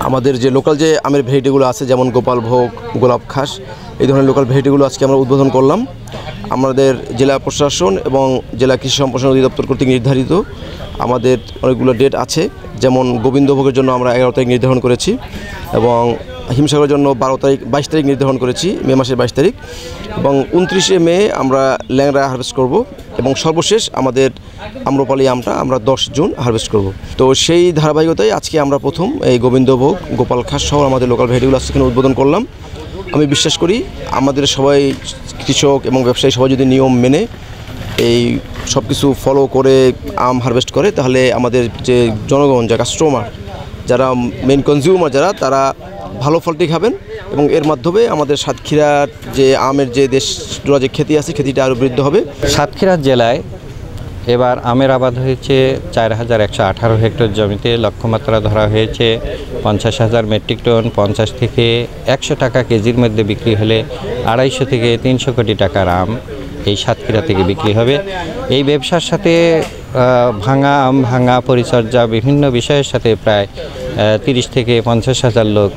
আমাদের যে লোকাল যে আমের ভ্যারাইটিগুলো আছে যেমন গোপালভোগ, গোলাপ খাস, এই ধরনের লোকাল ভ্যারাইটিগুলো আজকে আমরা উদ্বোধন করলাম। আমাদের জেলা প্রশাসন এবং জেলা কৃষি সম্প্রসারণ অধিদপ্তর কর্তৃক নির্ধারিত আমাদের অনেকগুলো ডেট আছে, যেমন গোবিন্দভোগের জন্য আমরা 11 তারিখ নির্ধারণ করেছি এবং হিমসাগরের জন্য 22 তারিখ নির্ধারণ করেছি, মে মাসের 22 তারিখ, এবং 29শে মে আমরা ল্যাংড়া হারভেস্ট করব এবং সর্বশেষ আমাদের আম্রপালি আমটা আমরা 10 জুন হারভেস্ট করব। তো সেই ধারাবাহিকতায় আজকে আমরা প্রথম এই গোবিন্দভোগ, গোপাল খাস সহ আমাদের লোকাল ভ্যারাইটিগুলো আজকে উদ্বোধন করলাম। আমি বিশ্বাস করি আমাদের সবাই কৃষক এবং ব্যবসায়ী সবাই যদি নিয়ম মেনে এই সব কিছু ফলো করে আম হারভেস্ট করে, তাহলে আমাদের যে জনগণ, যে কাস্টমার, যারা মেন কনজিউমার যারা, তারা ভালো ফলটি খাবেন এবং এর মাধ্যমে আমাদের সাতক্ষীরার যে আমের যে দেশজোড়া যে খ্যাতি আছে, খ্যাতিটা আরও বৃদ্ধি হবে। সাতক্ষীরা জেলায় এবার আমের আবাদ হয়েছে 4118 হেক্টর জমিতে। লক্ষ্যমাত্রা ধরা হয়েছে 50,000 মেট্রিক টন। 50 থেকে 100 টাকা কেজির মধ্যে বিক্রি হলে 250 থেকে 300 কোটি টাকার আম এই সাতক্ষীরা থেকে বিক্রি হবে। এই ব্যবসার সাথে ভাঙা আম, ভাঙা পরিচর্যা, বিভিন্ন বিষয়ের সাথে প্রায় 30 থেকে 50,000 লোক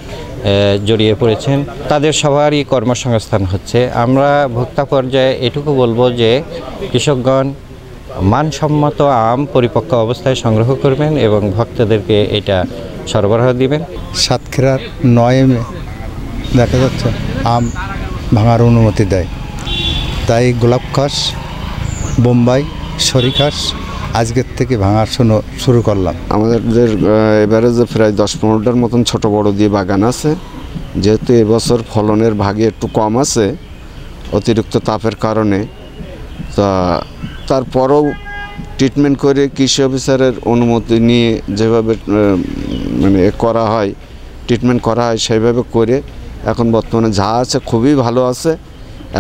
জড়িয়ে পড়েছেন। তাদের সবারই কর্মসংস্থান হচ্ছে। আমরা ভোক্তা পর্যায়ে এটুকু বলবো যে কৃষকগণ মানসম্মত আম পরিপক্ক অবস্থায় সংগ্রহ করবেন এবং ভক্তদেরকে এটা সরবরাহ দিবেন। সাতক্ষীরার 9 মে দেখা যাচ্ছে আম ভাঙার অনুমতি দেয়, তাই গোলাপ খাস, বোম্বাই, সরি খাস আজকের থেকে ভাঙা শুরু করলাম। আমাদের এবারে যে প্রায় 10-15টার মতন ছোট বড় দিয়ে বাগান আছে। যেহেতু এবছর ফলনের ভাগে একটু কম আছে অতিরিক্ত তাপের কারণে, তারপরেও ট্রিটমেন্ট করে কৃষি অফিসারের অনুমতি নিয়ে যেভাবে মানে করা হয়, ট্রিটমেন্ট করা হয়, সেইভাবে করে এখন বর্তমানে যা আছে খুবই ভালো আছে।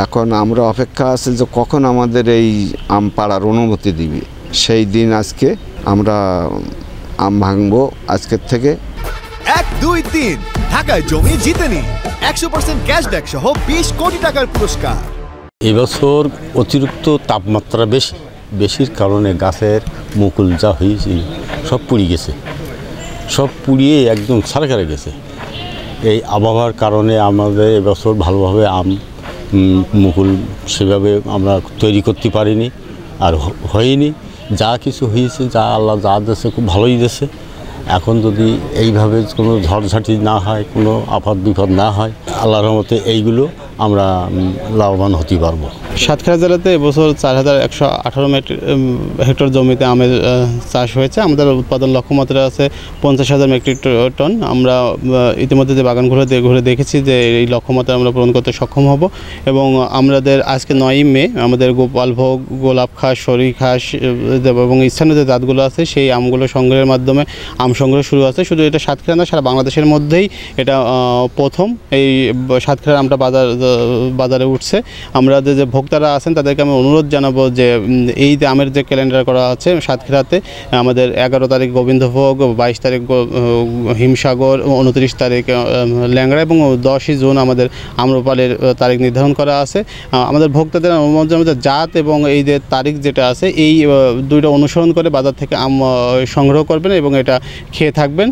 এখন আমরা অপেক্ষা আছে যে কখন আমাদের এই আম পাড়ার অনুমতি দিবে, সেই দিন আজকে আমরা আম ভাঙবো আজকের থেকে। 1, 2, 3 ঢাকায় জমি জিতে নিন 100% ক্যাশব্যাক সহ 20 কোটি টাকার পুরস্কার। এবছর অতিরিক্ত তাপমাত্রা বেশির কারণে গাছের মুকুল যা হয়েছে সব পুড়ে গেছে, সব পুড়িয়ে একদম ছারখারে গেছে। এই আবহাওয়ার কারণে আমাদের এবছর ভালোভাবে আম মুকুল সেভাবে আমরা তৈরি করতে পারিনি, আর হয়নি। যা কিছু হয়েছে, যা আল্লাহ যা দিয়েছে খুব ভালোই দিয়েছে। এখন যদি এইভাবে কোনো ঝড়ঝাঁটি না হয়, কোনো আপাত বিপদ না হয়, আল্লাহর রহমতে এইগুলো আমরা লাভবান হতে পারবো। সাতক্ষীরা জেলাতে এবছর 4118 হেক্টর জমিতে আমের চাষ হয়েছে। আমাদের উৎপাদন লক্ষ্যমাত্রা আছে 50,000 মেট্রিক টন। আমরা ইতিমধ্যে যে বাগানগুলো ঘুরে দেখেছি যে এই লক্ষ্যমাত্রা আমরা পূরণ করতে সক্ষম হব এবং আমাদের আজকে 9 মে আমাদের গোপালভোগ, গোলাপ খাস, সরি খাস এবং স্থানীয় যে জাতগুলো আছে সেই আমগুলো সংগ্রহের মাধ্যমে আম সংগ্রহ শুরু আছে। শুধু এটা সাতক্ষীরা না, সারা বাংলাদেশের মধ্যেই এটা প্রথম এই সাতক্ষীরার আমটা বাজারে উঠছে। আমরা যে ভোক্তারা আছেন তাদেরকে আমি অনুরোধ জানাবো যে এই যে আমের যে ক্যালেন্ডার করা আছে সাতক্ষীরাতে, আমাদের 11 তারিখ গোবিন্দভোগ, 22 তারিখ হিমসাগর, 29 তারিখ ল্যাংড়া এবং 10ই জুন আমাদের আম্রপালির তারিখ নির্ধারণ করা আছে। আমাদের ভোক্তাদের অনুমোদন জাত এবং এই যে তারিখ যেটা আছে এই দুইটা অনুসরণ করে বাজার থেকে আম সংগ্রহ করবেন এবং এটা খেয়ে থাকবেন।